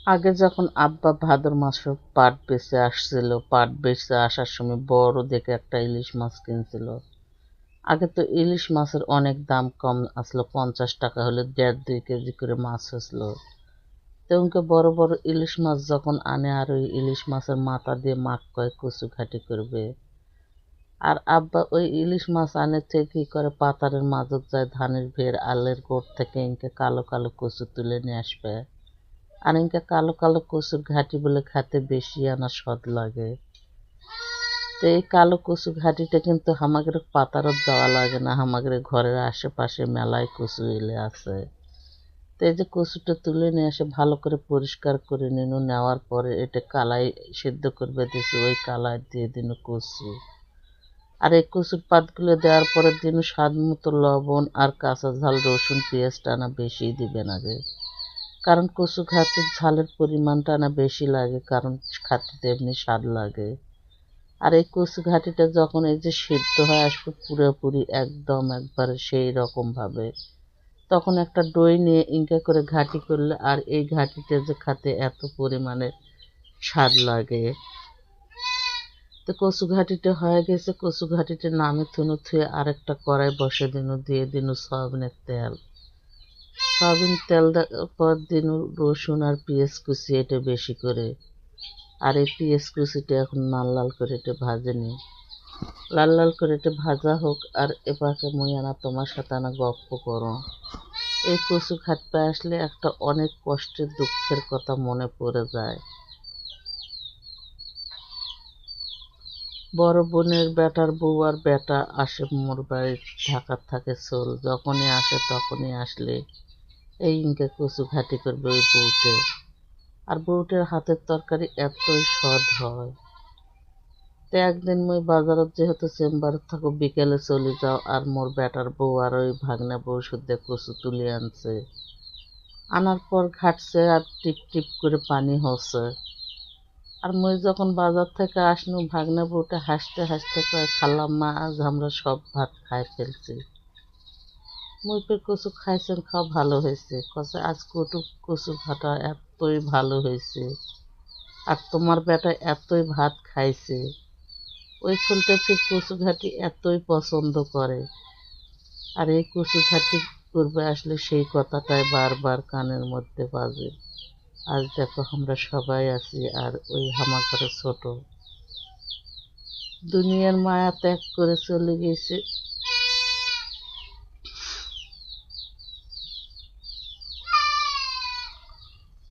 আগে যখন আব্বা ভাদ্র মাসে পাট বেচে আসছিল, পাট বেচে আসার সময় বড় দেখে একটা ইলিশ মাছ কিনছিল। আগে তো ইলিশ মাছের অনেক দাম কম আসলো, 50 টাকা হলে 1.5-2 কেজি করে মাছ হয়েছিল। তেমনকে বড় বড় ইলিশ মাছ যখন আনে আর ওই ইলিশ মাছের মাথা দিয়ে মাখ কয় কচু ঘাটি করবে। আর আব্বা ওই ইলিশ মাছ আনে থেকে কি করে, পাতারের মাঝত যায় ধানের ভেড় আলের গোড় থেকে ইনকে কালো কালো কচু তুলে নিয়ে আসবে। আর ইনকে কালো কালো কচুর ঘাটি বলে খেতে বেশি আনা স্বাদ লাগে। তো এই কালো কচু ঘাটিটা কিন্তু হামাগের পাতারত যাওয়া লাগে না, হামাগের ঘরের আশেপাশে মেলায় কচু এলে আছে। তো এই যে কচুটা তুলে নিয়ে এসে ভালো করে পরিষ্কার করে নিনু, নেওয়ার পরে এটা কালাই সিদ্ধ করবে দিছি, ওই কালাই দিয়ে দিনু কচু। আর এই কচুর পাতগুলো দেওয়ার পরে দিনু স্বাদ মতো লবণ আর কাঁচা ঝাল রসুন পেঁয়াজটা না বেশি দিবেন আগে, কারণ কচু খাতে ঝালের পরিমাণটা না বেশি লাগে, কারণ খাতে এমনি স্বাদ লাগে। আর এই কচু ঘাটিটা যখন এই যে সিদ্ধ হয়ে আসবে পুরোপুরি একদম একবারে সেই রকম ভাবে, তখন একটা দই নিয়ে ইনকা করে ঘাটি করলে আর এই ঘাটিটা যে খাতে এত পরিমাণে স্বাদ লাগে। তো কচু ঘাটিটা হয়ে গেছে, কচু ঘাটিটা নামে থুনু থুয়ে আরেকটা কড়াই বসে দিনু, দিয়ে দিনু সয়াবিনের তেল। সয়াবিন তেল দেওয়ার পর দিনু রসুন আর পেঁয়াজ কুচি এটা বেশি করে। আর এই পেঁয়াজ কুচিটা এখন লাল লাল করে এটা ভাজে নি, লাল লাল করে এটা ভাজা হোক। আর এপাকে মুই আনা তোমার সাথে আনা গপ্প করো। এই কচু খাটতে আসলে একটা অনেক কষ্টের দুঃখের কথা মনে পড়ে যায়। বড় বোনের বেটার বউ আর বেটা আসে মোর বাড়ি, ঢাকার থাকে চোল, যখনই আসে তখনই আসলে এই ইনকে কচু ঘাটি করবে ওই বউটে। আর বউটের হাতের তরকারি এতই স্বাদ হয়। তো একদিন মুই বাজারত যেহেতু চেম্বারত থাকো, বিকেলে চলে যাও আর মোর বেটার বউ আর ওই ভাগ্নে বউ শুদ্ধে কচু তুলে আনছে। আনার পর ঘাটছে আর টিপ টিপ করে পানি হচ্ছে। আর মুই যখন বাজার থেকে আসনু, ভাগ্নে বউটা হাসতে হাসতে কয়, খালাম্মা আজ আমরা সব ভাত খাই ফেলছি। মুই ফের কচু খাইছেন, খাওয়া ভালো হয়েছে। কছে আজ কটু কচু ভাটা এতই ভালো হয়েছে, আর তোমার বেটা এতই ভাত খাইছে। ওই ছেলেটা ফির কচু ঘাটি এতই পছন্দ করে। আর এই কচু ঘাটি করবে আসলে সেই কথাটাই বারবার কানের মধ্যে বাজে। আজ দেখো আমরা সবাই আছি আর ওই হামাঘরে ছোট দুনিয়ার মায়া ত্যাগ করে চলে গেছে,